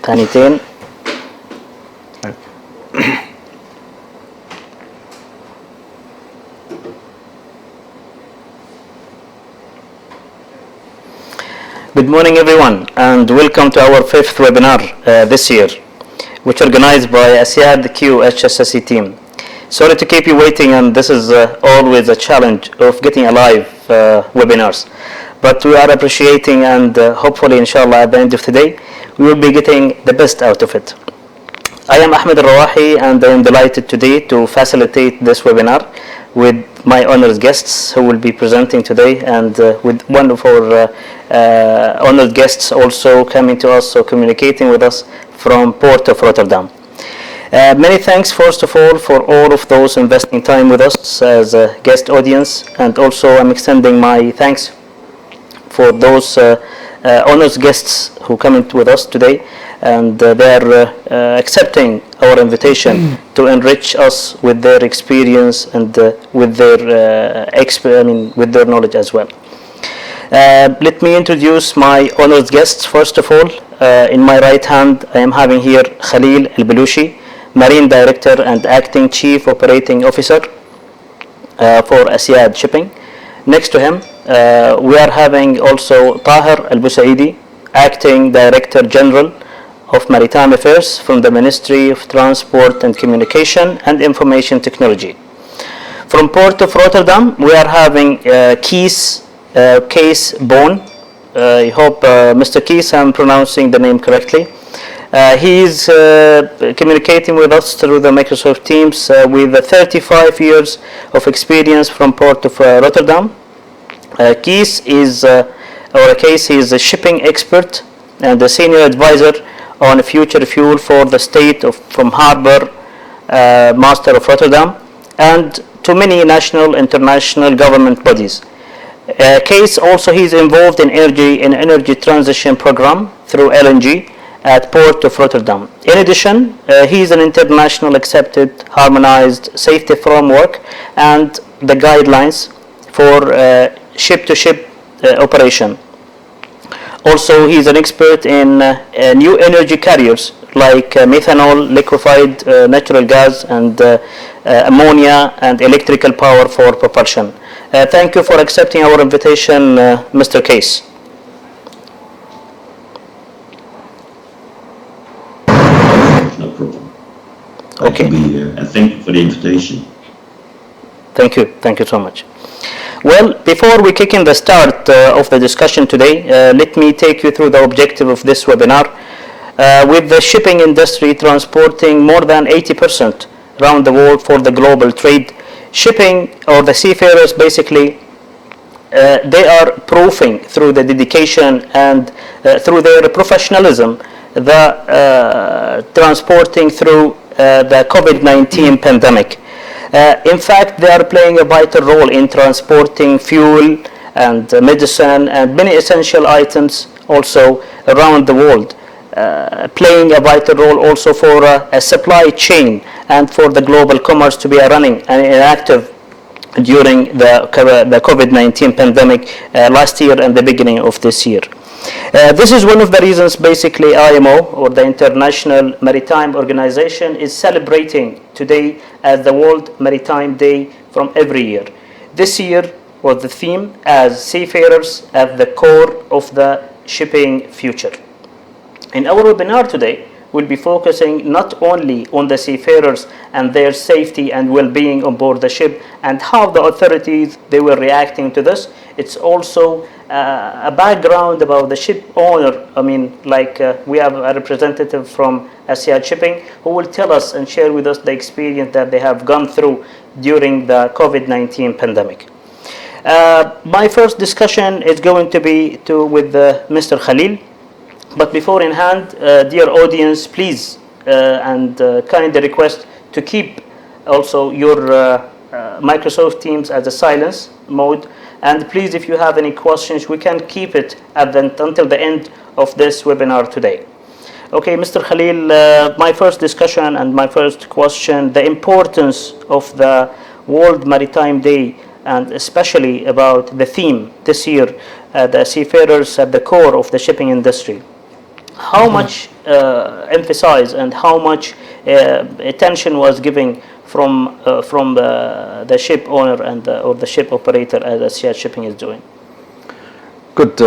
ثانيتين. Good morning everyone, and welcome to our 5th webinar this year, which organized by ASYAD QHSSE team. Sorry to keep you waiting, and this is always a challenge of getting a live webinars. But we are appreciating, and hopefully inshallah at the end of today we will be getting the best out of it. I am Ahmed Al-Rawahi, and I am delighted today to facilitate this webinar with my honored guests who will be presenting today, and with one of our honored guests also coming to us, so communicating with us from Port of Rotterdam. Many thanks first of all for all of those investing time with us as a guest audience, and also I'm extending my thanks for those honored guests who come in with us today, and they are accepting our invitation to enrich us with their experience and with their knowledge as well. Let me introduce my honored guests. First of all, in my right hand I am having here Khalil Al-Balushi, Marine Director and Acting Chief Operating Officer for ASYAD Shipping. Next to him we are having also Tahir Al-Busaidi, Acting Director General of Maritime Affairs from the Ministry of Transport and Communication and Information Technology. From Port of Rotterdam we are having Kees Boon. I hope Mr. Kees I'm pronouncing the name correctly. He is communicating with us through the Microsoft Teams with 35 years of experience from Port of Rotterdam. Kees is a shipping expert and a senior advisor on future fuel for the state from Harbour Master of Rotterdam and to many national international government bodies. Kees also he is involved in energy transition program through LNG at Port of Rotterdam. In addition, he is an international accepted harmonized safety framework and the guidelines for ship-to-ship operation. Also, he is an expert in new energy carriers like methanol, liquefied natural gas, and ammonia and electrical power for propulsion. Thank you for accepting our invitation, Mr. Kees. No problem. Glad to be here, and thank you for the invitation. Thank you so much. Well, before we kick in the start of the discussion today, let me take you through the objective of this webinar. With the shipping industry transporting more than 80% around the world for the global trade, shipping, or the seafarers basically, they are proving through the dedication and through their professionalism the transporting through the COVID-19 pandemic. In fact, they are playing a vital role in transporting fuel and medicine and many essential items also around the world, playing a vital role also for a supply chain and for the global commerce to be running and active during the COVID-19 pandemic last year and the beginning of this year. This is one of the reasons basically IMO, or the International Maritime Organization, is celebrating today as the World Maritime Day from every year. This year was the theme as seafarers at the core of the shipping future. In our webinar today, we'll be focusing not only on the seafarers and their safety and well-being on board the ship and how the authorities they were reacting to this. It's also a background about the ship owner. I mean, we have a representative from ASYAD Shipping who will tell us and share with us the experience that they have gone through during the COVID-19 pandemic. My first discussion is going to be with Mr. Khalil. But before in hand, dear audience, please and kindly request to keep also your Microsoft Teams as a silence mode. And please, if you have any questions, we can keep it until the end of this webinar today. Okay, Mr. Khalil, my first discussion and my first question, the importance of the World Maritime Day, and especially about the theme this year, the seafarers at the core of the shipping industry. how much emphasis and how much attention was given from the ship owner and or the ship operator as ASYAD Shipping is doing? Good.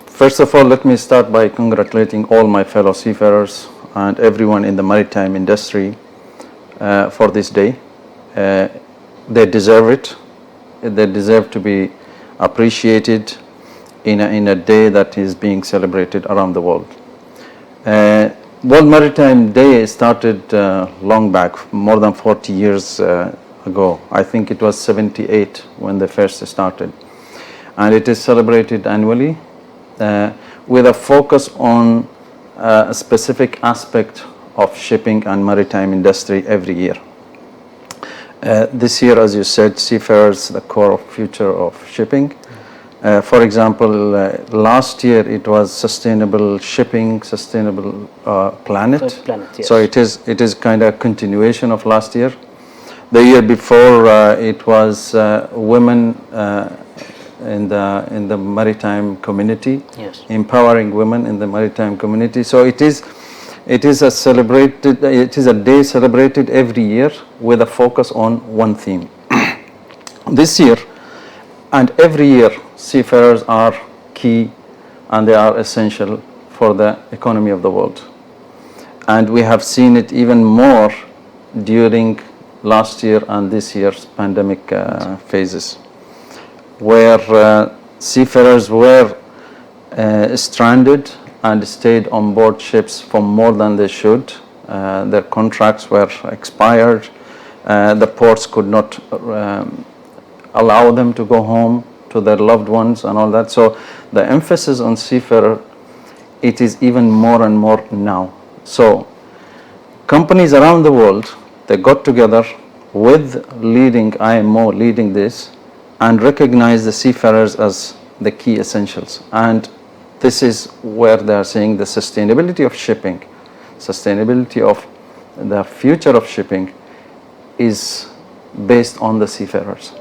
First of all, let me start by congratulating all my fellow seafarers and everyone in the maritime industry for this day. They deserve it. They deserve to be appreciated in a day that is being celebrated around the world. World Maritime Day started long back, more than 40 years ago. I think it was 78 when they first started. And it is celebrated annually with a focus on a specific aspect of shipping and maritime industry every year. This year, as you said, seafarers, the core of future of shipping. For example, last year it was sustainable shipping, sustainable planet. Yes. So it is kind of a continuation of last year. The year before it was women in the maritime community, yes, empowering women in the maritime community. So it is a day celebrated every year with a focus on one theme. This year and every year, seafarers are key and they are essential for the economy of the world. And we have seen it even more during last year and this year's pandemic phases, where seafarers were stranded and stayed on board ships for more than they should. Their contracts were expired. The ports could not allow them to go home to their loved ones and all that. So the emphasis on seafarer, it is even more and more now. So companies around the world, they got together with leading IMO leading this and recognize the seafarers as the key essentials. And this is where they are saying the sustainability of shipping, sustainability of the future of shipping is based on the seafarers,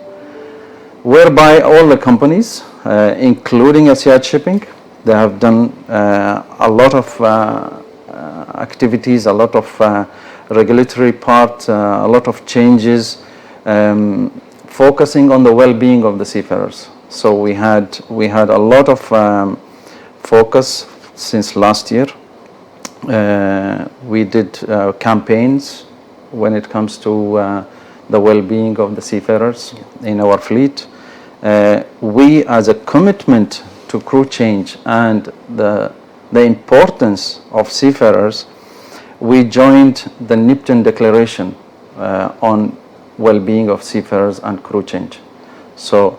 whereby all the companies, including ASYAD Shipping, they have done a lot of activities, a lot of regulatory part, a lot of changes, focusing on the well-being of the seafarers. So we had a lot of focus since last year. We did campaigns when it comes to the well-being of the seafarers in our fleet. We, as a commitment to crew change and the importance of seafarers, we joined the Nipton Declaration on well-being of seafarers and crew change. So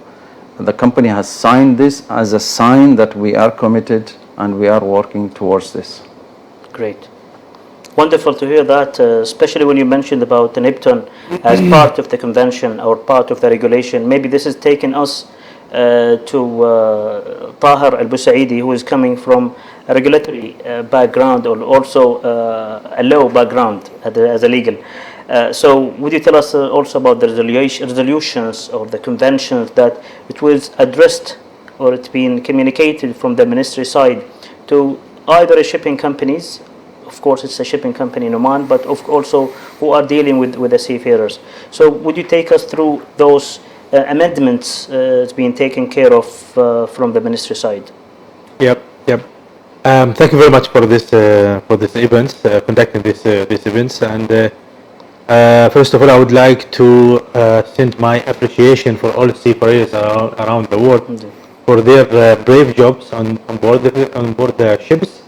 the company has signed this as a sign that we are committed and we are working towards this. Great. Wonderful to hear that, especially when you mentioned about the Nipton as part of the convention or part of the regulation. Maybe this has taken us to Taher Al-Busaidi, who is coming from a regulatory background or also a law background as a legal. So would you tell us also about the resolutions or the conventions that it was addressed or it's been communicated from the ministry side to either shipping companies, of course it's a shipping company in Oman, but also who are dealing with the seafarers. So would you take us through those amendments that's being taken care of from the ministry side? Yep. Thank you very much for this event, conducting these events. And first of all, I would like to send my appreciation for all seafarers around the world for their brave jobs on board the ships.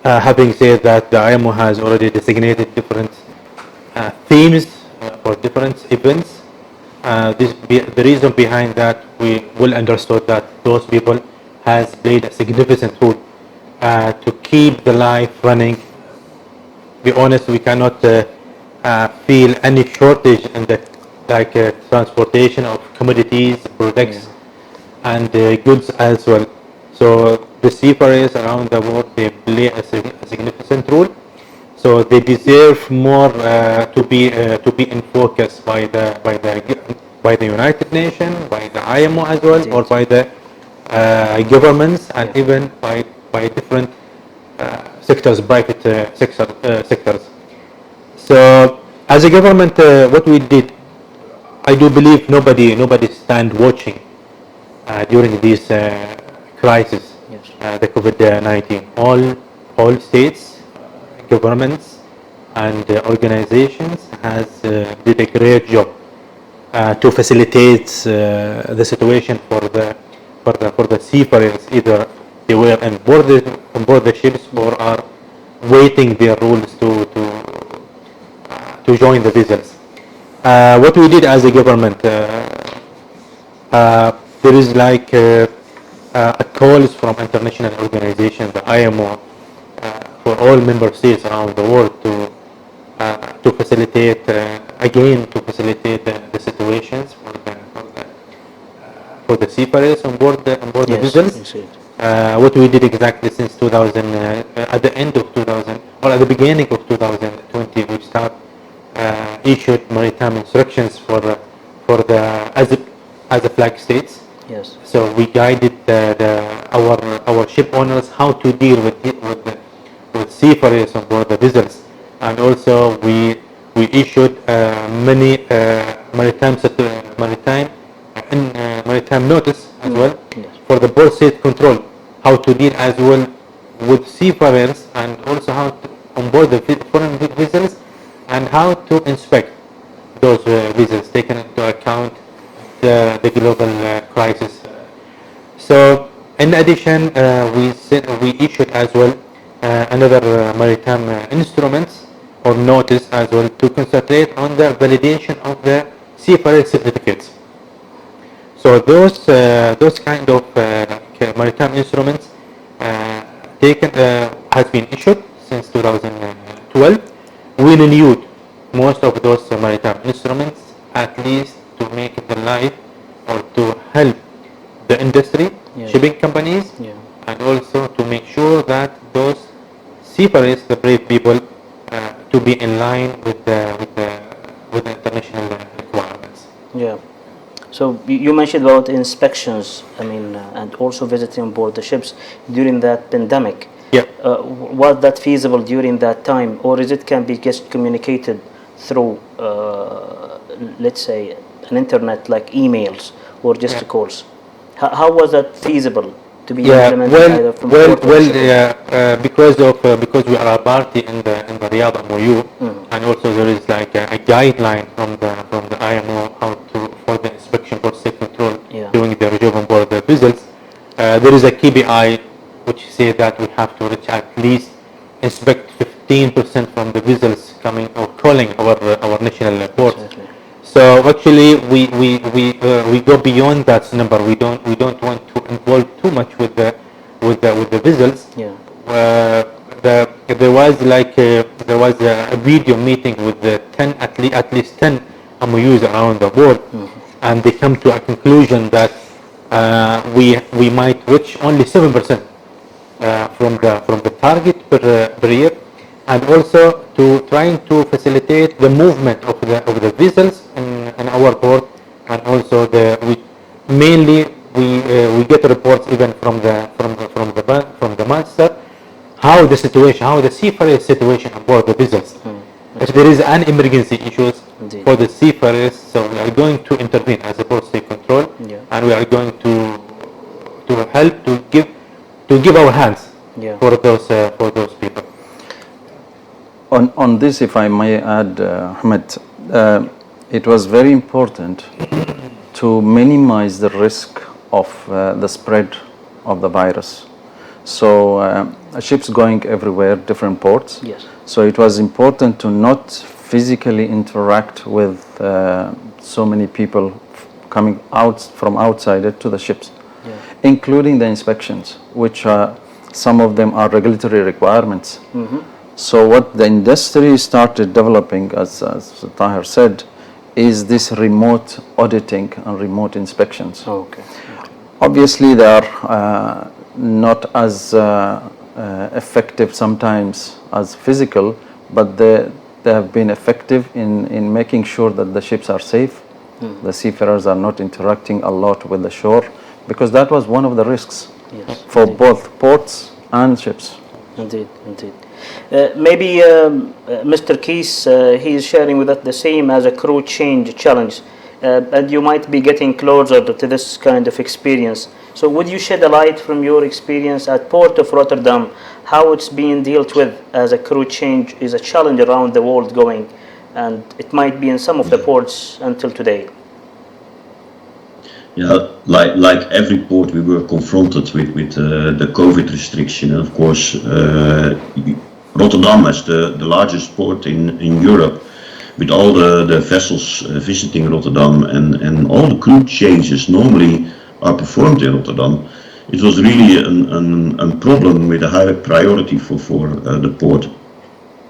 Having said that, the IMO has already designated different themes for different events. The reason behind that, we will understood that those people has played a significant role to keep the life running. Be honest, we cannot feel any shortage in the transportation of commodities, products, and goods as well. So the seafarers around the world, they play a significant role. So they deserve more to be in focus by the United Nations, by the IMO as well, or by the governments, and even by different sectors, private sectors. So as a government, what we did, I do believe nobody stand watching during this crisis, the COVID-19. All states, governments, and organizations has did a great job to facilitate the situation for the seafarers, either they were on board the ships or are waiting their rules to join the vessels. What we did as a government, there is like calls from international organizations, the IMO, for all member states around the world to facilitate the situations for the seafarers on board the vessels. What we did exactly since 2000, at the end of 2000 or at the beginning of 2020, we start issued maritime instructions for the as a flag states. Yes. So we guided our ship owners how to deal with seafarers on board the vessels, and also we issued many maritime notice as well for the port state control, how to deal as well with seafarers, and also how to on board the foreign vessels, and how to inspect those vessels, taking into account the global crisis. So in addition, we issued as well another maritime instruments or notice as well to concentrate on the validation of the seafarer certificates. So those kind of maritime instruments has been issued since 2012. We renewed most of those maritime instruments, at least to make the life or to help the industry, shipping companies, and also to make sure that those seafarers, the brave people, to be in line with the international requirements. Yeah. So you mentioned about inspections, I mean, and also visiting on board the ships during that pandemic. Yeah. Was that feasible during that time, or is it can be just communicated through, let's say, an internet like emails or just calls? How was that feasible to be implemented either from because we are a party in the Riyadh MOU, and also there is like a guideline from the IMO how to for the inspection for state control doing the job on board the vessels. There is a KPI which say that we have to reach at least inspect 15% from the vessels coming or calling our national ports. Exactly. So actually we go beyond that number. We don't want to involve too much with the vessels. Yeah. There was a video meeting with the at least 10 MOUs around the world, and they come to a conclusion that we might reach only 7% from the target per year, and also to trying to facilitate the movement of the vessels in our port, and also we get reports even from the master how the seafarer situation aboard the vessels. If there is an emergency issues for the seafarers, so we are going to intervene as a port state control, and we are going to help to give our hands for those people. On this, if I may add, Ahmed, it was very important to minimize the risk of the spread of the virus. So ships going everywhere, different ports. Yes. So it was important to not physically interact with so many people coming out from outside it to the ships, including the inspections, which some of them are regulatory requirements. So what the industry started developing, as Tahir said, is this remote auditing and remote inspections. Okay. Obviously, they are not as effective sometimes as physical, but they have been effective in making sure that the ships are safe. The seafarers are not interacting a lot with the shore, because that was one of the risks for both ports and ships. Indeed, indeed. Maybe Mr. Keys, he is sharing with us the same as a crew change challenge, and you might be getting closer to this kind of experience. So would you shed a light from your experience at Port of Rotterdam, how it's being dealt with as a crew change is a challenge around the world going, and it might be in some of the ports until today? Yeah, like every port, we were confronted with the COVID restriction. And of course, Rotterdam as the largest port in Europe, with all the vessels visiting Rotterdam and all the crew changes normally are performed in Rotterdam. It was really a problem with a high priority for the port.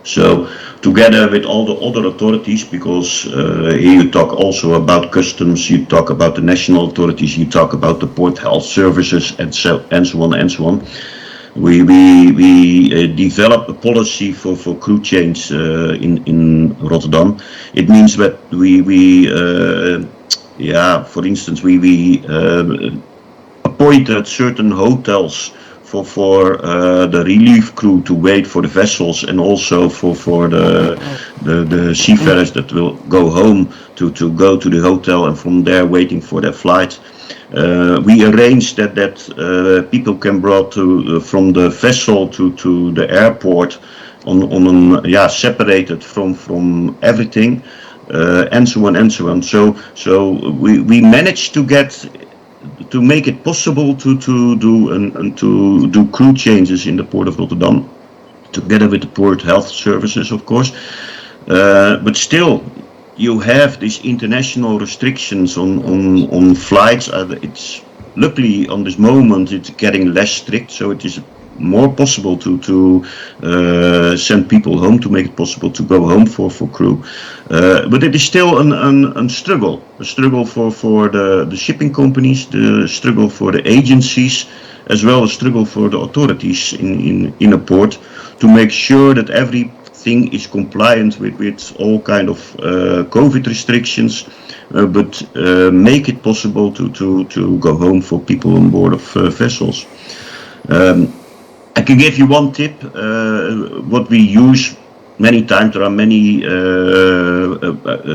So together with all the other authorities, because here you talk also about customs, you talk about the national authorities, you talk about the port health services, and so on. We developed a policy for crew change in Rotterdam. It means that for instance, we appointed certain hotels for the relief crew to wait for the vessels, and also for the seafarers that will go home to go to the hotel, and from there waiting for their flight. We arranged that people can brought from the vessel to the airport on separated from everything, and so on. So we managed to make it possible to do crew changes in the port of Rotterdam, together with the port health services, of course. But still, you have these international restrictions on flights. It's luckily on this moment it's getting less strict, so it is more possible to send people home, to make it possible to go home for crew. But it is still a struggle for the shipping companies, the struggle for the agencies, as well as struggle for the authorities in a port, to make sure that everything is compliant with all kind of COVID restrictions, but make it possible to go home for people on board of vessels. I can give you one tip. What we use many times, there are many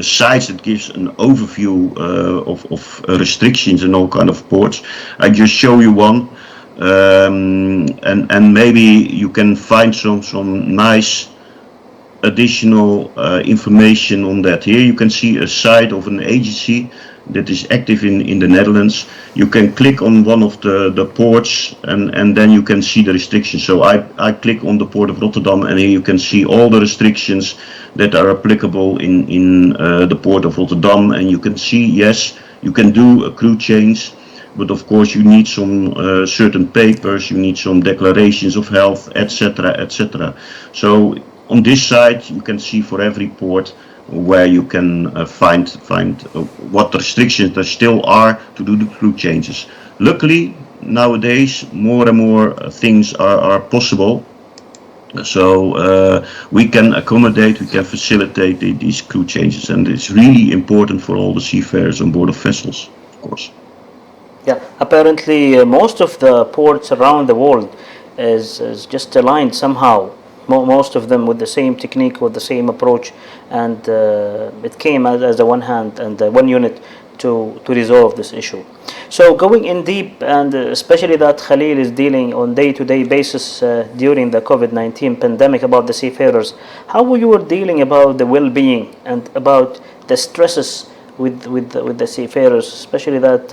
sites that gives an overview of restrictions in all kind of ports. I just show you one, and maybe you can find some nice additional information on that. Here you can see a site of an agency that is active in the Netherlands. You can click on one of the ports, and then you can see the restrictions. So I click on the port of Rotterdam, and here you can see all the restrictions that are applicable in the port of Rotterdam, and you can see, yes, you can do a crew change, but of course you need some certain papers, you need some declarations of health, etc., etc. So on this site you can see for every port where you can find what restrictions there still are to do the crew changes. Luckily, nowadays more and more things are possible, so we can accommodate, we can facilitate these crew changes, and it's really important for all the seafarers on board of vessels, of course. Yeah, apparently most of the ports around the world is just aligned somehow. Most of them with the same technique, with the same approach, and it came as a one hand and one unit to resolve this issue. So going in deep, and especially that Khalil is dealing on day-to-day basis during the COVID-19 pandemic about the seafarers, how you were dealing about the well-being and about the stresses with the seafarers, especially that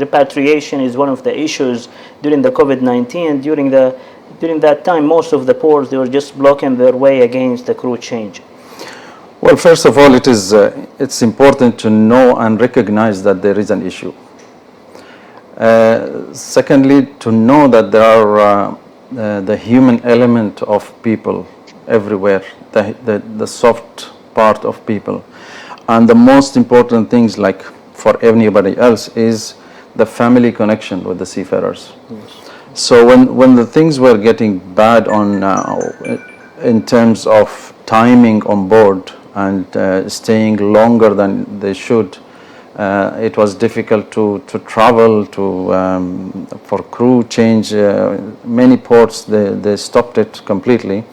repatriation is one of the issues during the COVID-19, and during that time, most of the ports, they were just blocking their way against the crew change. Well, first of all, it's important to know and recognize that there is an issue. Secondly, to know that there are the human element of people everywhere, the soft part of people. And the most important things, like for anybody else, is the family connection with the seafarers. Yes. So when the things were getting bad in terms of timing on board and staying longer than they should, It was difficult to travel, for crew change. Many ports, they stopped it completely.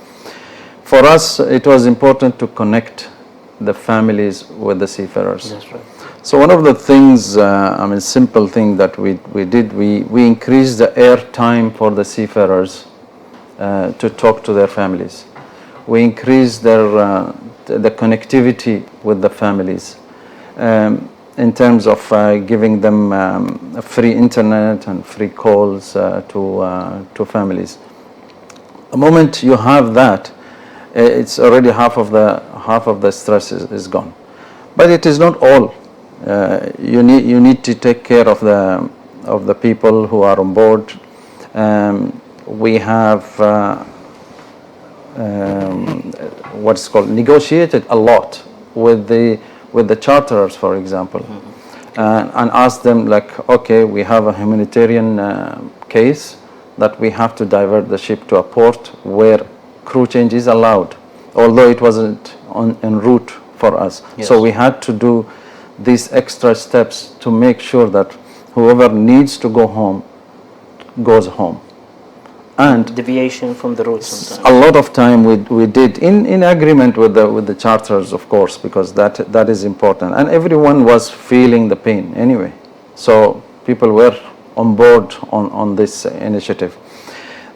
For us, it was important to connect the families with the seafarers. That's right. So one of the things, simple thing that we did, we increased the air time for the seafarers to talk to their families. We increased the connectivity with the families in terms of giving them free internet and free calls to families. The moment you have that, it's already half of the stress is gone. But it is not all. You need to take care of the people who are on board. We have what's called negotiated a lot with the charterers, for example, and asked them, like, okay, we have a humanitarian case that we have to divert the ship to a port where crew change is allowed, although it wasn't en route for us. Yes. So we had to do these extra steps to make sure that whoever needs to go home goes home. And Deviation from the route sometimes. a lot of time we did in agreement with the charters, of course, because that is important, and everyone was feeling the pain anyway, so people were on board on this initiative.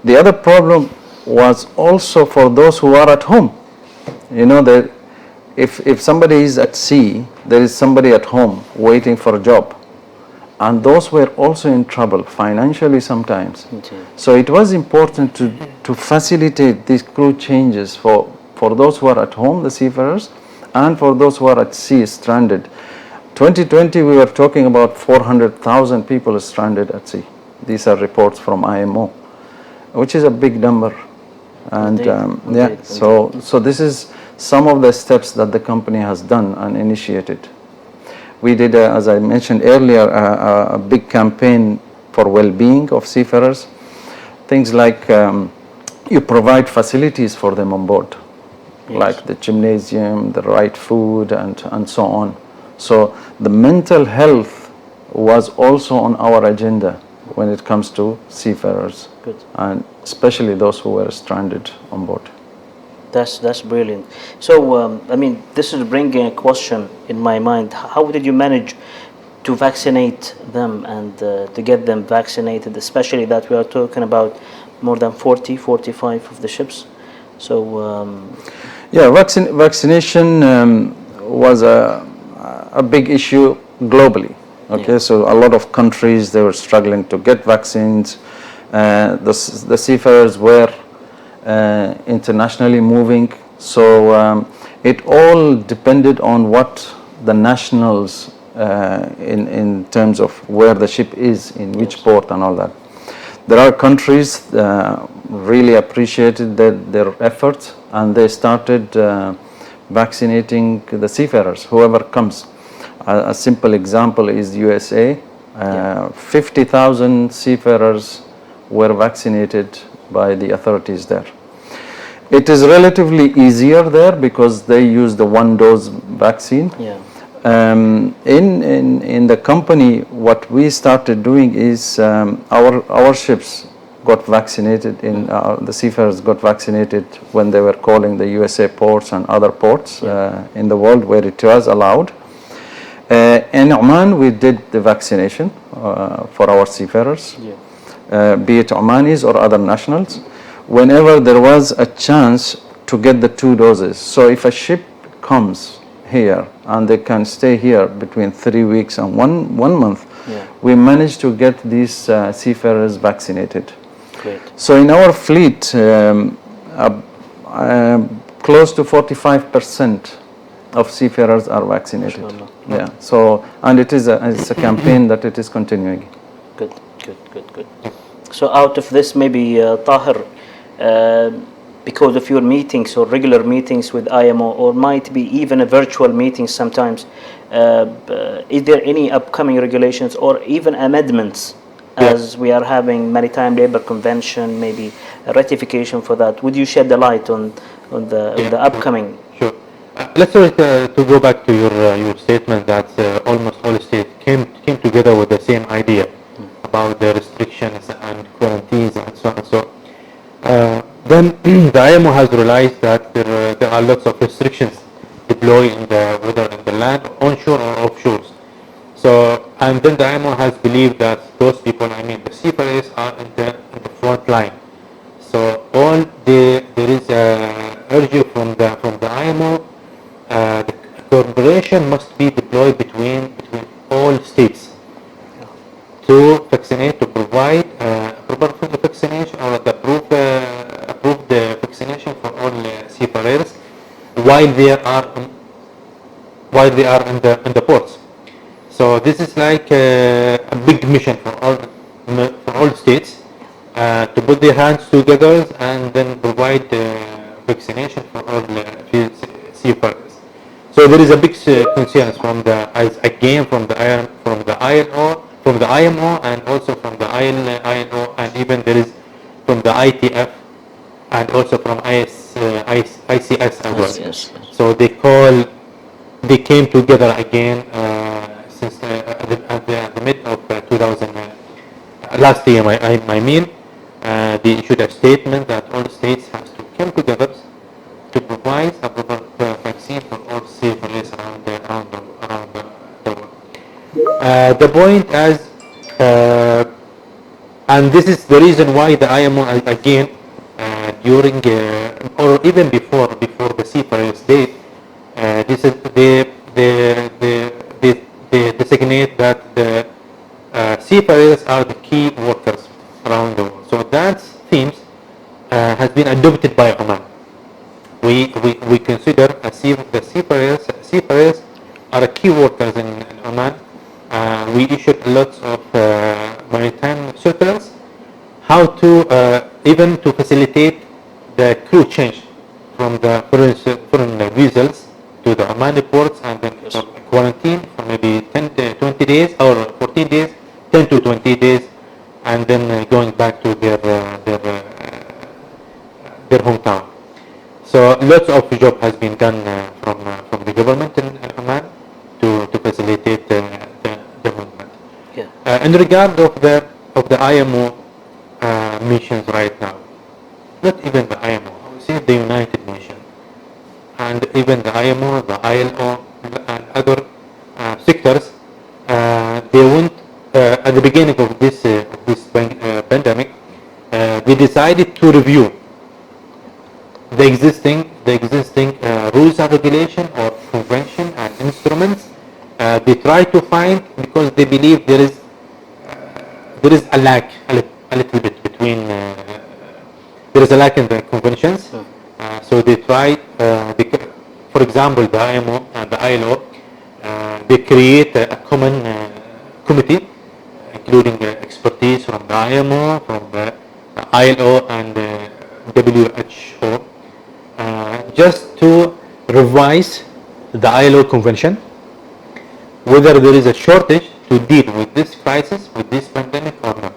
The other problem was also for those who are at home. You know, that if somebody is at sea, there is somebody at home waiting for a job, and those were also in trouble financially sometimes. Indeed. So it was important to facilitate these crew changes for those who are at home, the seafarers, and for those who are at sea stranded. 2020 we were talking about 400,000 people stranded at sea. These are reports from IMO, which is a big number. And Indeed. so this is some of the steps that the company has done and initiated. We did, as I mentioned earlier, a big campaign for well-being of seafarers. Things like you provide facilities for them on board, Yes. like the gymnasium, the right food, and so on. So the mental health was also on our agenda when it comes to seafarers, Good. and especially those who were stranded on board. That's brilliant. So, this is bringing a question in my mind. How did you manage to vaccinate them and to get them vaccinated, especially that we are talking about more than 45 of the ships? So, vaccination was a big issue globally. Okay, Yeah. so a lot of countries, they were struggling to get vaccines. The seafarers were internationally moving, so it all depended on what the nationals in terms of where the ship is, in which port and all that. There are countries really appreciated their efforts, and they started vaccinating the seafarers, whoever comes. A simple example is USA. 50,000 seafarers were vaccinated by the authorities there. It is relatively easier there because they use the one-dose vaccine. yeah. In the company, what we started doing is our ships got vaccinated. The seafarers got vaccinated when they were calling the USA ports and other ports in the world where it was allowed. In Oman, we did the vaccination for our seafarers. Yeah. Be it Omanis or other nationals, whenever there was a chance to get the 2 doses. So if a ship comes here and they can stay here between 3 weeks and one month, we managed to get these seafarers vaccinated. Great. So in our fleet, close to 45% of seafarers are vaccinated. Mashallah. Yeah. So, and it's a campaign that it is continuing. Good. So out of this, maybe Tahir, because of your meetings or regular meetings with IMO, or might be even a virtual meeting sometimes, is there any upcoming regulations or even amendments, as we are having Maritime Labour Convention, maybe a ratification for that? Would you shed the light on the upcoming? Sure. let's try to go back to your statement that almost all states came together with the same idea about the restrictions and quarantines and so on and so. Then the IMO has realized that there are lots of restrictions deployed whether in the land, onshore or offshore. So, and then the IMO has believed that those people, I mean the seafarers, are in the front line. So there is a urge from the IMO. The cooperation must be deployed between all states to vaccinate, to provide proper vaccination or the approved vaccination for all seafarers while they are in the ports. So this is like a big mission for all states to put their hands together and then provide vaccination for all seafarers. So there is a big concern from the IMO and also from the ILO and even there is from the ITF and also from ICS as well. Yes. So they came together again since at the mid of 2000 last year. I mean, they issued a statement that all states have to come together to provide a proper vaccine for all seafarers around the world. The point as and this is the reason why the IMO again during or even before the seafarers day, this is they designate that the seafarers are the key workers around the world. So that theme has been adopted by Oman. We consider the seafarers are key workers in Oman. We issued lots of maritime circulars, how to even to facilitate the crew change from the foreign vessels to the Omani ports and then quarantine for maybe 10 to 20 days or 14 days, 10 to 20 days, and then going back to their hometown. So lots of job has been done from the government in Oman to facilitate the movement. Yeah. In regard of the IMO missions right now, not even the IMO, I would say the United Nations and even the IMO, the ILO, and other sectors, they went at the beginning of this pandemic. They decided to review the existing rules and regulation or convention and instruments. They try to find, because they believe there is a lack a little bit between there is a lack in the conventions. So they try, for example, the IMO and the ILO, they create a common committee, including expertise from the IMO, from the ILO and WHO, just to revise the ILO convention, whether there is a shortage to deal with this crisis, with this pandemic or not.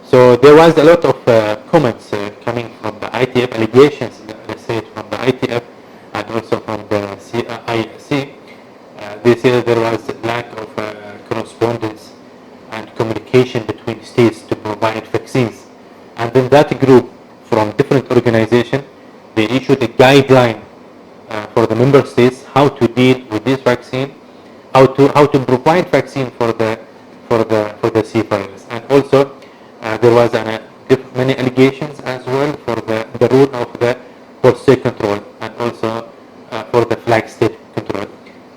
So there was a lot of comments coming from the ITF, allegations, let's say, from the ITF and also from the IC. They say there was a lack of correspondence and communication between states to provide vaccines. And then that group from different organizations, they issued a guideline for the member states how to deal with this vaccine, how to provide vaccine for the seafarers. And also there was many allegations as well for the rule of the port state control and also for the flag state control.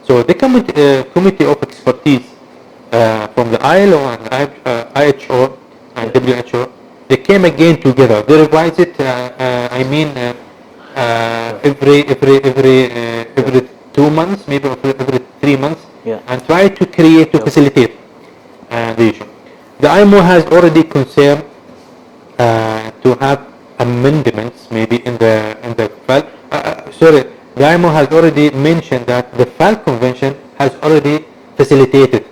So the committee of expertise from the ILO and IHO and WHO, they came again together. They revised it. Every 2 months, maybe every 3 months, and try to create to facilitate the issue. The IMO has already concerned to have amendments maybe in the FAL. The IMO has already mentioned that the FAL convention has already facilitated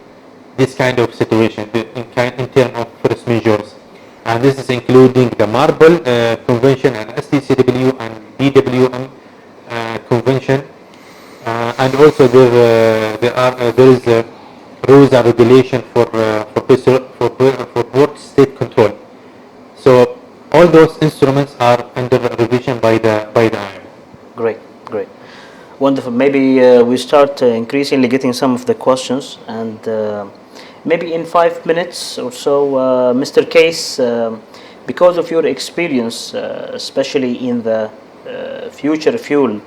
this kind of situation in terms of force measures, and this is including the Marble Convention and STCW and BWM Convention. and also there is rules and regulation for port state control. So all those instruments are under revision by the IMF. Great, great. Wonderful. Maybe we start increasingly getting some of the questions, and maybe in 5 minutes or so, Mr. Case, because of your experience, especially in the future fuel,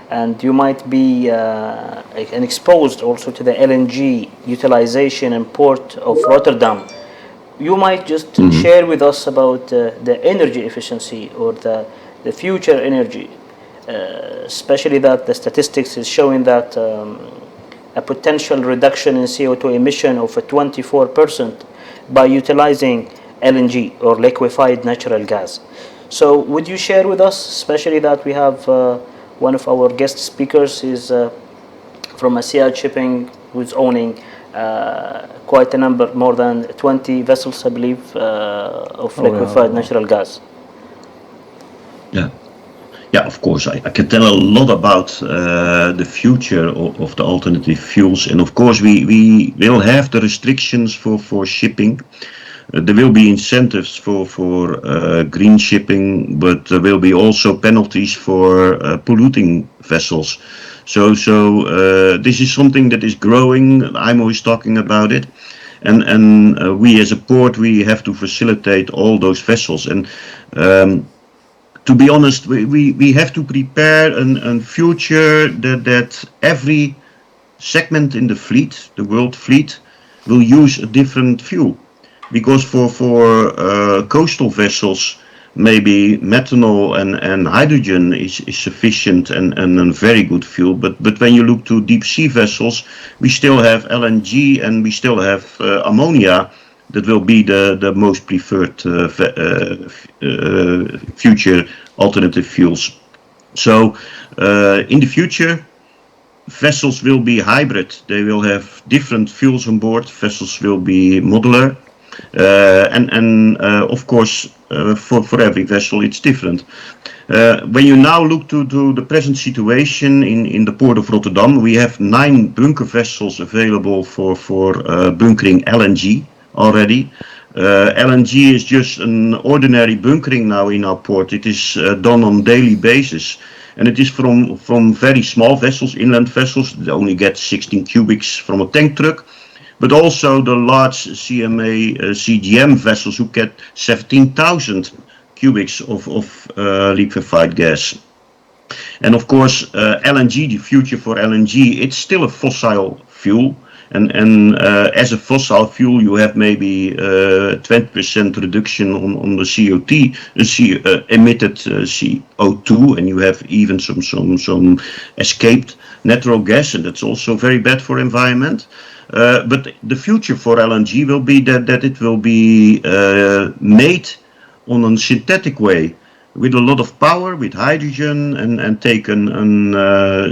and you might be exposed also to the LNG utilization and port of Rotterdam, you might just share with us about the energy efficiency or the future energy, especially that the statistics is showing that a potential reduction in CO2 emission of 24% by utilizing LNG or liquefied natural gas. So would you share with us, especially that we have one of our guest speakers is from ASYAD Shipping, who's owning quite a number, more than 20 vessels, I believe, of liquefied natural gas. Yeah, of course, I can tell a lot about the future of the alternative fuels, and of course we will have the restrictions for shipping. There will be incentives for green shipping, but there will be also penalties for polluting vessels. So this is something that is growing. I'm always talking about it, and we as a port, we have to facilitate all those vessels. And to be honest, we have to prepare a future that every segment in the fleet, the world fleet, will use a different fuel. Because for coastal vessels, maybe methanol and hydrogen is sufficient and a very good fuel. But when you look to deep sea vessels, we still have LNG and we still have ammonia that will be the most preferred future alternative fuels. So in the future, vessels will be hybrid. They will have different fuels on board. Vessels will be modular. And of course, for every vessel, it's different. When you now look to the present situation in the port of Rotterdam, we have 9 bunker vessels available for bunkering LNG already. LNG is just an ordinary bunkering now in our port. It is done on daily basis. And it is from very small vessels, inland vessels, that only get 16 cubics from a tank truck. But also the large CMA CGM vessels who get 17,000 cubics of liquefied gas. And of course, LNG, the future for LNG, it's still a fossil fuel. And as a fossil fuel, you have maybe 20% reduction on the emitted CO2, and you have even some escaped natural gas, and that's also very bad for environment. But the future for LNG will be that it will be made on a synthetic way with a lot of power, with hydrogen, and take an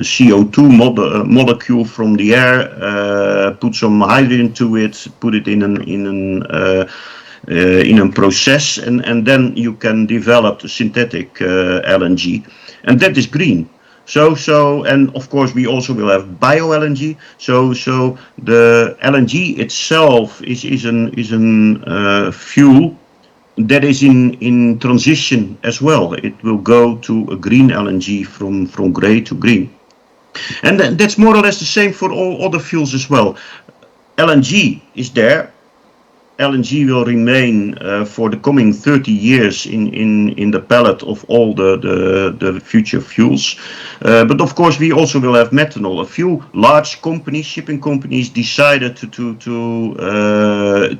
CO2 molecule from the air, put some hydrogen to it, put it in a process, and then you can develop the synthetic LNG, and that is green. So, and of course we also will have bio LNG. So the LNG itself is an fuel that is in transition as well. It will go to a green LNG from grey to green, and that's more or less the same for all other fuels as well. LNG is there. LNG will remain for the coming 30 years in the palette of all the future fuels. But of course we also will have methanol. A few large companies, shipping companies, decided to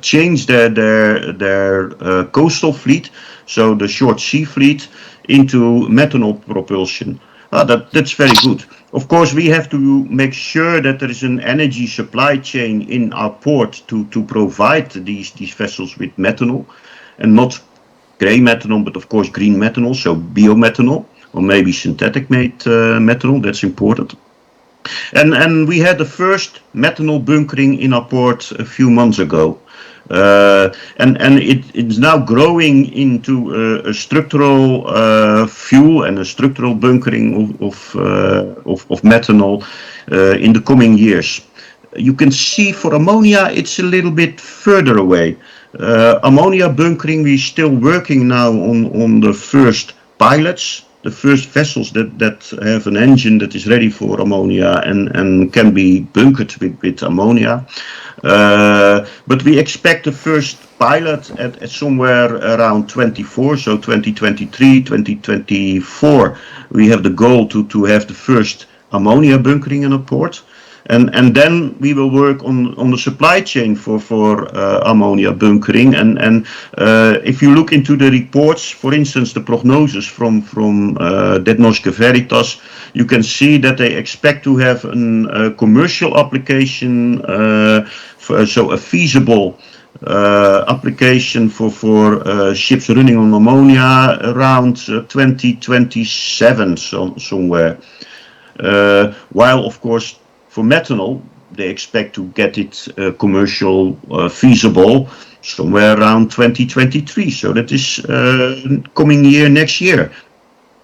change their coastal fleet, so the short sea fleet, into methanol propulsion. That's very good. Of course, we have to make sure that there is an energy supply chain in our port to provide these vessels with methanol, and not grey methanol, but of course green methanol, so biomethanol, or maybe synthetic made methanol. That's important. And we had the first methanol bunkering in our port a few months ago. And it's now growing into a structural fuel and a structural bunkering of methanol in the coming years. You can see for ammonia it's a little bit further away. Ammonia bunkering, we're still working now on the first pilots, the first vessels that have an engine that is ready for ammonia and can be bunkered with ammonia. But we expect the first pilot at somewhere around 24, so 2023, 2024. We have the goal to have the first ammonia bunkering in a port. And then we will work on the supply chain for ammonia bunkering. And if you look into the reports, for instance, the prognosis from Det Norske Veritas, you can see that they expect to have a commercial application, so a feasible application for ships running on ammonia around 2027, somewhere. While, of course, for methanol, they expect to get it commercial feasible somewhere around 2023. So that is coming year, next year.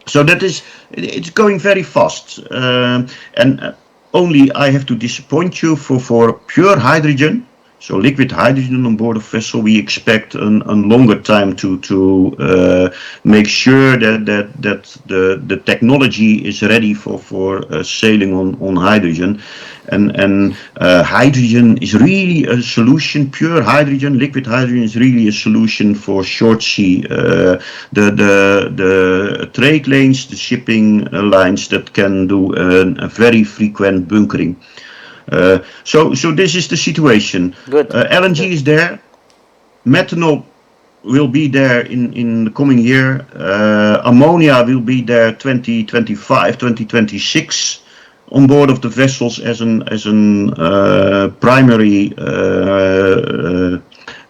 So that is, it's going very fast. And only I have to disappoint you for pure hydrogen. So liquid hydrogen on board a vessel, we expect a longer time to make sure that the technology is ready for sailing on hydrogen. And hydrogen is really a solution. Pure hydrogen, liquid hydrogen is really a solution for short sea. The trade lanes, the shipping lines that can do a very frequent bunkering. So this is the situation. Good. LNG is there. Methanol will be there in the coming year. Ammonia will be there 2025, 2026 on board of the vessels as an primary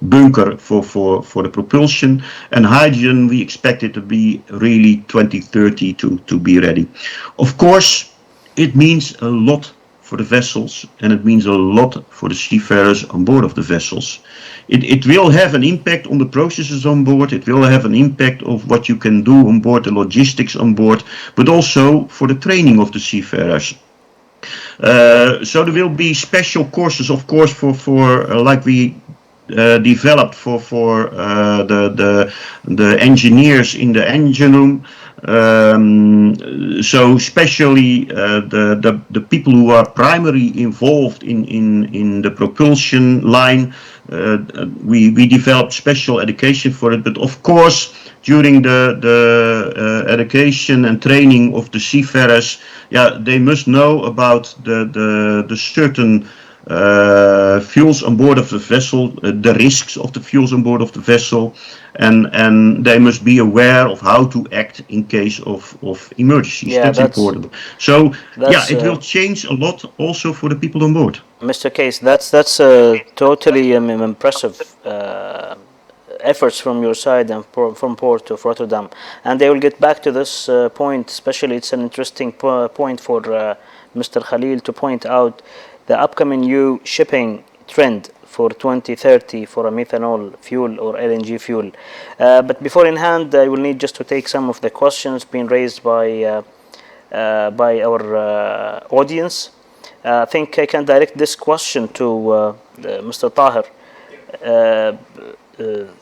bunker for the propulsion. And hydrogen, we expect it to be really 2030 to be ready. Of course, it means a lot for the vessels, and it means a lot for the seafarers on board of the vessels. It will have an impact on the processes on board, it will have an impact of what you can do on board, the logistics on board, but also for the training of the seafarers. So there will be special courses, of course, for like we developed for the engineers in the engine room. So especially the people who are primarily involved in the propulsion line, we developed special education for it. But of course, during the education and training of the seafarers, they must know about the certain fuels on board of the vessel, the risks of the fuels on board of the vessel, and they must be aware of how to act in case of emergencies. That's important. So it will change a lot also for the people on board. Mr. Case, that's totally impressive efforts from your side and from Port of Rotterdam, and they will get back to this point. Especially, it's an interesting point for Mr. Khalil to point out the upcoming new shipping trend for 2030 for a methanol fuel or LNG fuel. But before in hand, I will need just to take some of the questions being raised by our audience. I think I can direct this question to Mr. Tahir.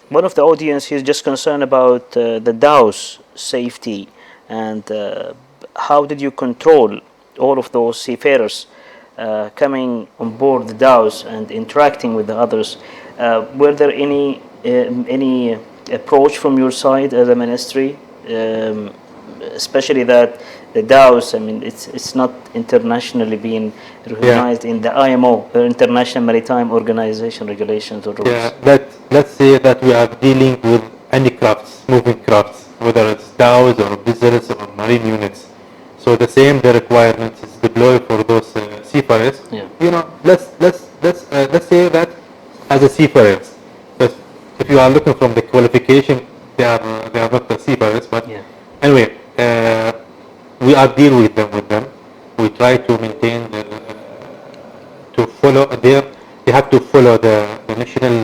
One of the audience, he's just concerned about the dhows safety and how did you control all of those seafarers coming on board the dhows and interacting with the others. Were there any approach from your side as a ministry, especially that the dhows, I mean, it's not internationally being recognized in the IMO, the International Maritime Organization regulations or rules? Yeah, let's say that we are dealing with any crafts, moving crafts, whether it's dhows or vessels or marine units. So the requirement is deployed for those seafarers. Yeah. You know, let's say that as a seafarers, but if you are looking from the qualification, they are not the seafarers. But anyway, we are dealing with them. We try to maintain to follow they have to follow the national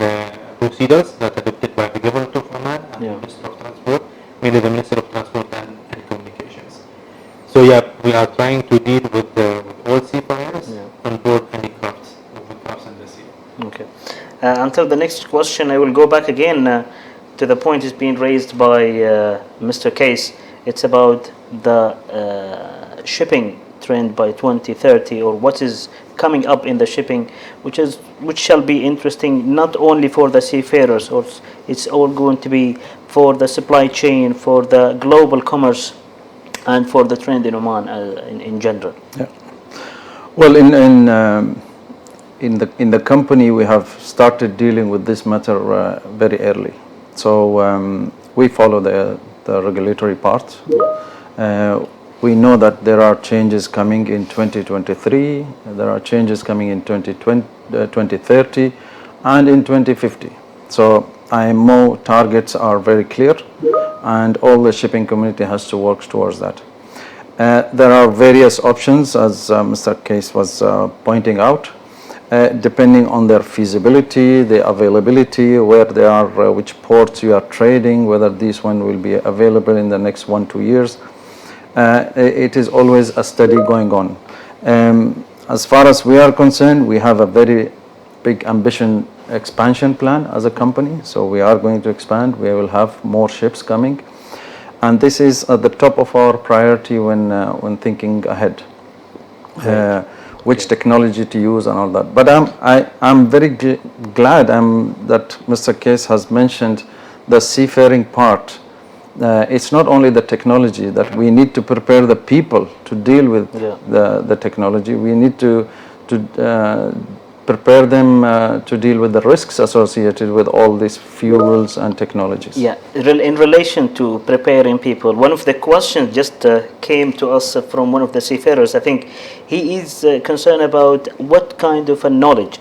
procedures that are adopted by the government of Oman and Yeah. the Minister of Transport, mainly the Minister of Transport and Communications. So yeah, we are trying to deal with all seafarers Yeah. on board any crafts, moving crafts in the sea. Okay. Until the next question, I will go back again to the point is being raised by Mr. Case. It's about the shipping trend by 2030, or what is coming up in the shipping, which shall be interesting not only for the seafarers, or it's all going to be for the supply chain, for the global commerce, and for the trend in Oman in general. Yeah. Well, in the company, we have started dealing with this matter very early. So we follow the regulatory part. We know that there are changes coming in 2023, there are changes coming in 2030, and in 2050. So IMO targets are very clear, and all the shipping community has to work towards that. There are various options, as Mr. Case was pointing out, depending on their feasibility, the availability, where they are, which ports you are trading, whether this one will be available in the next 1-2 years. It is always a study going on. As far as we are concerned, we have a very big expansion plan as a company. So we are going to expand. We will have more ships coming. And this is at the top of our priority when thinking ahead. Which technology to use and all that. But I'm very glad that Mr. Case has mentioned the seafaring part. It's not only the technology that we need to prepare the people to deal with the technology. We need to prepare them to deal with the risks associated with all these fuels and technologies. Yeah, in relation to preparing people, one of the questions just came to us from one of the seafarers. I think he is concerned about what kind of a knowledge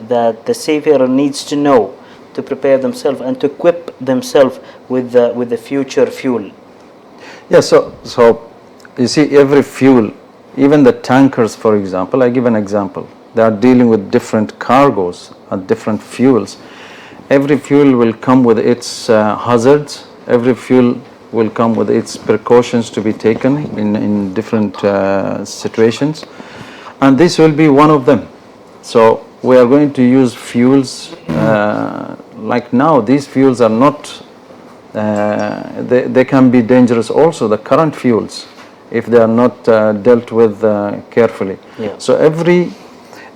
that the seafarer needs to know to prepare themselves and to equip themselves with the future fuel. Yeah, so you see, every fuel, even the tankers, for example, I give an example. They are dealing with different cargoes and different fuels. Every fuel will come with its hazards. Every fuel will come with its precautions to be taken in different situations. And this will be one of them. So we are going to use fuels like now. These fuels are not, they can be dangerous also, the current fuels, if they are not dealt with carefully. Yeah. So every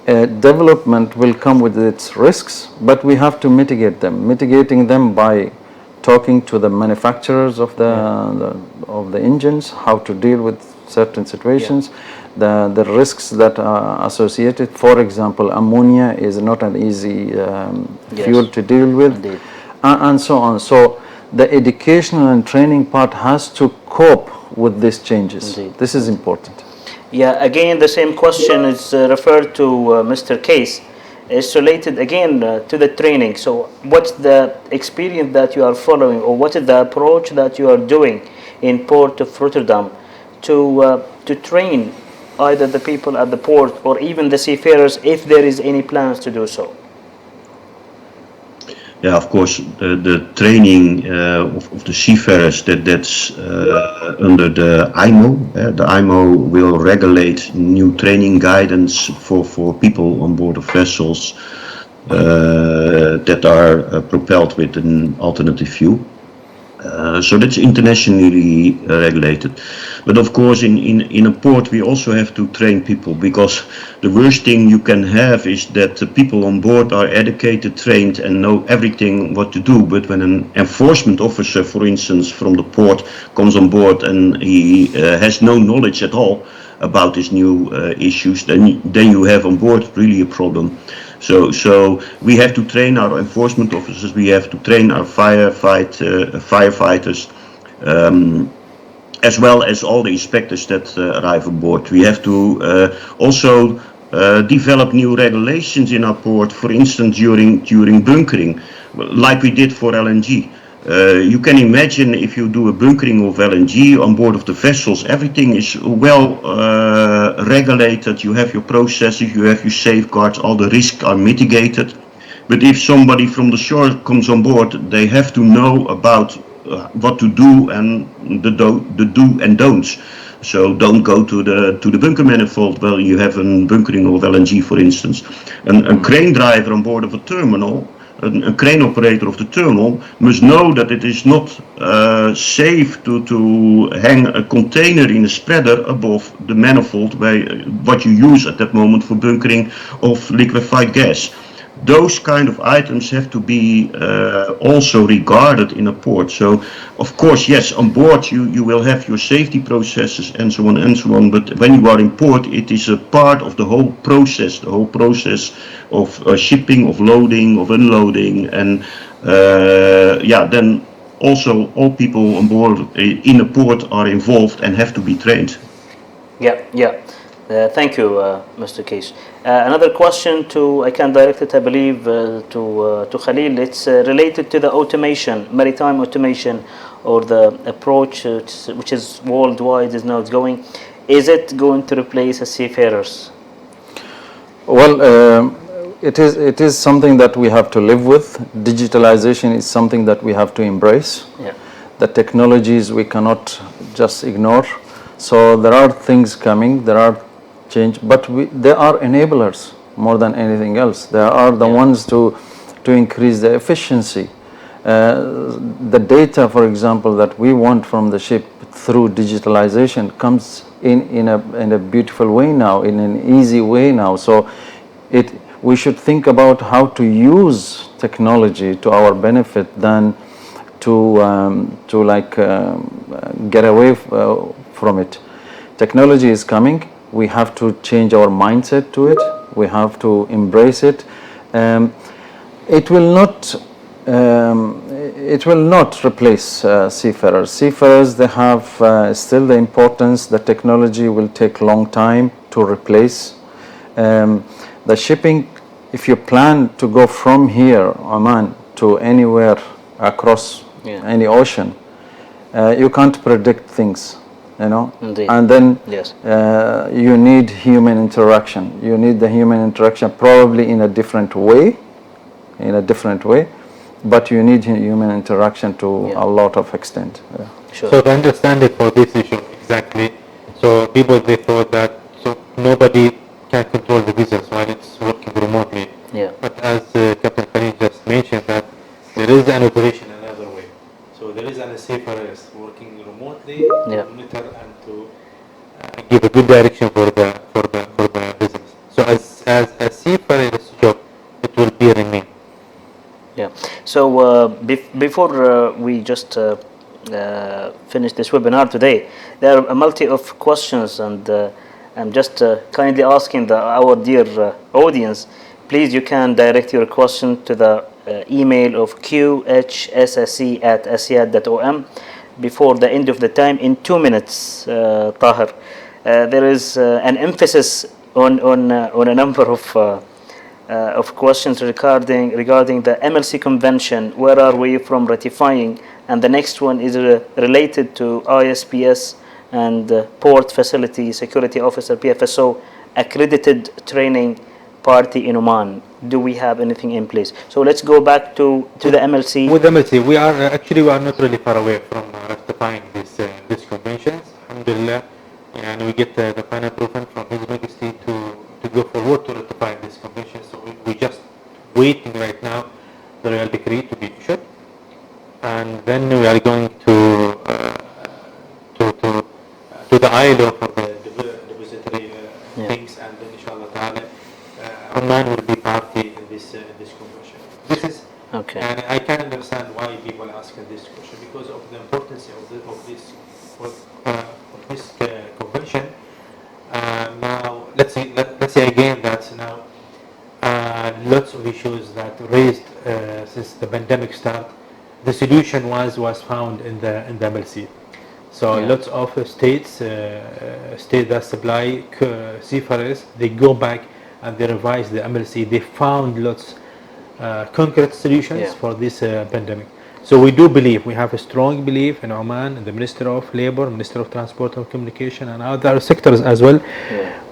development will come with its risks, but we have to mitigate them. Mitigating them by talking to the manufacturers of the engines, how to deal with certain situations, the risks that are associated. For example, ammonia is not an easy fuel to deal with, and so on. So the educational and training part has to cope with these changes. Indeed. This is important. Yeah, again, the same question is referred to Mr. Case. It's related again to the training. So what's the experience that you are following, or what is the approach that you are doing in Port of Rotterdam to train either the people at the port or even the seafarers, if there is any plans to do so? Yeah, of course, the training of the seafarers, that's under the IMO. The IMO will regulate new training guidance for people on board of vessels that are propelled with an alternative fuel. So that's internationally regulated. But of course, in a port, we also have to train people, because the worst thing you can have is that the people on board are educated, trained, and know everything what to do. But when an enforcement officer, for instance, from the port comes on board and he has no knowledge at all about these new issues, then you have on board really a problem. So we have to train our enforcement officers, we have to train our firefighters, as well as all the inspectors that arrive on board. We have to also develop new regulations in our port, for instance during bunkering, like we did for LNG. You can imagine if you do a bunkering of LNG on board of the vessels, everything is well regulated. You have your processes, you have your safeguards, all the risks are mitigated. But if somebody from the shore comes on board, they have to know about what to do and the do and don'ts. So don't go to the bunker manifold while you have a bunkering of LNG, for instance. A crane driver on board of a terminal, a crane operator of the terminal, must know that it is not safe to hang a container in a spreader above the manifold what you use at that moment for bunkering of liquefied gas. Those kind of items have to be also regarded in a port. So, of course, yes, on board you will have your safety processes and so on and so on. But when you are in port, it is a part of the whole process of shipping, of loading, of unloading, and then also all people on board in a port are involved and have to be trained. Yeah. Thank you, Mr. Kees. Another question I can direct it, I believe, to Khalil. It's related to the automation, maritime automation, or the approach which is worldwide is now going. Is it going to replace seafarers? Well, it is something that we have to live with. Digitalization is something that we have to embrace. Yeah. The technologies we cannot just ignore. So there are things coming, there are change, but they are enablers more than anything else. They are the ones to increase the efficiency. The data, for example, that we want from the ship through digitalization comes in a beautiful way now, in an easy way now. So we should think about how to use technology to our benefit than to get away from it. Technology is coming. We have to change our mindset to it. We have to embrace it. It will not replace seafarers. Seafarers, they have still the importance. The technology will take long time to replace. The shipping, if you plan to go from here, Oman, to anywhere across any ocean, you can't predict things. Indeed. And then yes. You need human interaction. You need the human interaction probably in a different way, but you need human interaction to a lot of extent. Yeah. Sure. So to understand it for this issue exactly, so people they thought that nobody can control the business while it's working remotely. Yeah. But as Captain Fani just mentioned that there is an operation another way. So there is an seafarers working remotely to monitor and to give a good direction for the business. So as a seafarers job, it will be remain. Yeah. So before we just finish this webinar today, there are a multi of questions, and I'm just kindly asking our dear audience, please you can direct your question to the email of qhsse@asyad.om before the end of the time in 2 minutes. Tahir, there is an emphasis on a number of questions regarding the MLC convention. Where are we from ratifying? And the next one is related to ISPS and Port Facility Security Officer PFSO accredited training party in Oman. Do we have anything in place? So let's go back to the MLC. With MLC, we are not really far away from ratifying these conventions. Alhamdulillah, and we get the final approval from His Majesty to go forward to ratify this convention. So we just waiting right now the royal decree to be issued, and then we are going to the ILO for the depository things, and then inshallah ta'ala Oman will be party in this convention. This is okay. And I can understand why people ask this question because of the importance of this convention. Now let's say again that now lots of issues that raised since the pandemic start. The solution was found in the MLC. So lots of states that supply seafarers, they go back and they revise the MLC. They found lots concrete solutions for this pandemic. So we do believe, we have a strong belief in Oman, in the Minister of Labor, Minister of Transport and Communication, and other sectors as well.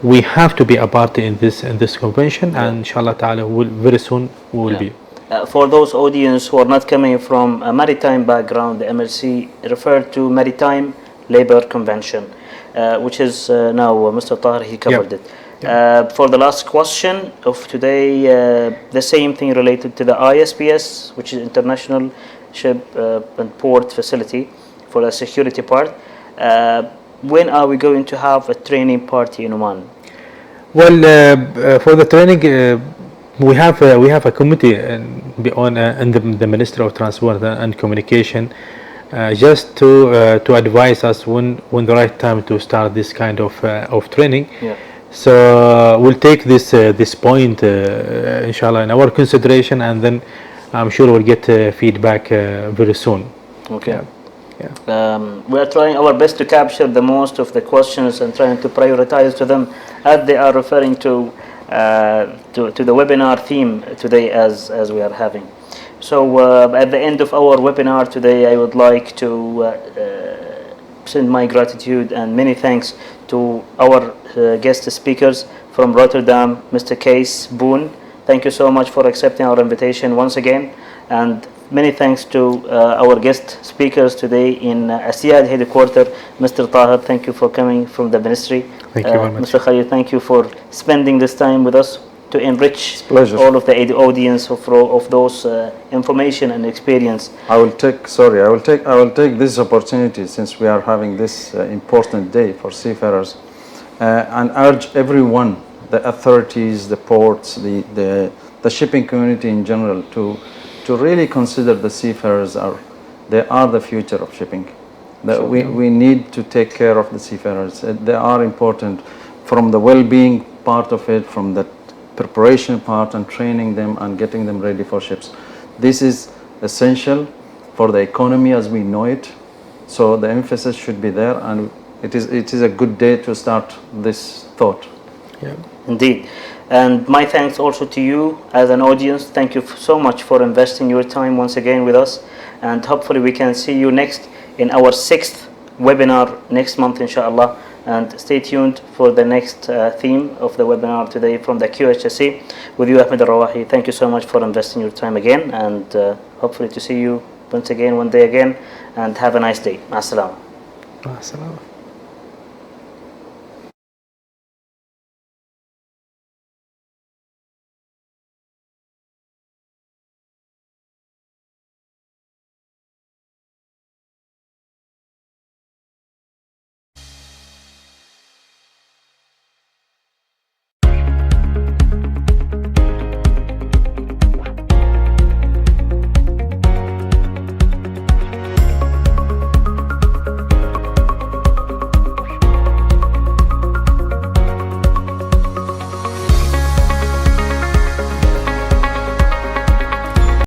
We have to be a party in this convention, and inshallah ta'ala very soon we will be. for those audience who are not coming from a maritime background, the MLC referred to Maritime Labor Convention, which is now Mr. Tahir, he covered it. For the last question of today, the same thing related to the ISPS, which is International Ship and Port Facility for the security part. When are we going to have a training party in Oman? Well, for the training, we have a committee under the Ministry of Transport and Communication, just to advise us when the right time to start this kind of training. Yeah. So we'll take this point, inshallah, in our consideration, and then I'm sure we'll get feedback very soon. Okay. We are trying our best to capture the most of the questions and trying to prioritize to them as they are referring to the webinar theme today as we are having. So at the end of our webinar today, I would like to send my gratitude and many thanks to our guest speakers from Rotterdam, Mr. Kees Boon. Thank you so much for accepting our invitation once again, and many thanks to our guest speakers today in ASYAD headquarters, Mr. Tahir. Thank you for coming from the ministry. Thank you very much. Mr. Khalil, thank you for spending this time with us to enrich all of the audience of those information and experience. I will take this opportunity, since we are having this important day for seafarers, and urge everyone, the authorities, the ports, the shipping community in general, to really consider the seafarers they are the future of shipping. We need to take care of the seafarers. They are important from the well-being part of it, from the preparation part and training them and getting them ready for ships. This is essential for the economy as we know it. So the emphasis should be there, and it is a good day to start this thought. Yeah. Indeed. And my thanks also to you as an audience. Thank you so much for investing your time once again with us. And hopefully we can see you next in our 6th webinar next month, inshallah. And stay tuned for the next theme of the webinar today from the QHSC with you, Ahmed Al-Rawahi. Thank you so much for investing your time again, and hopefully to see you once again one day again, and have a nice day. As-salaam. As-salaam.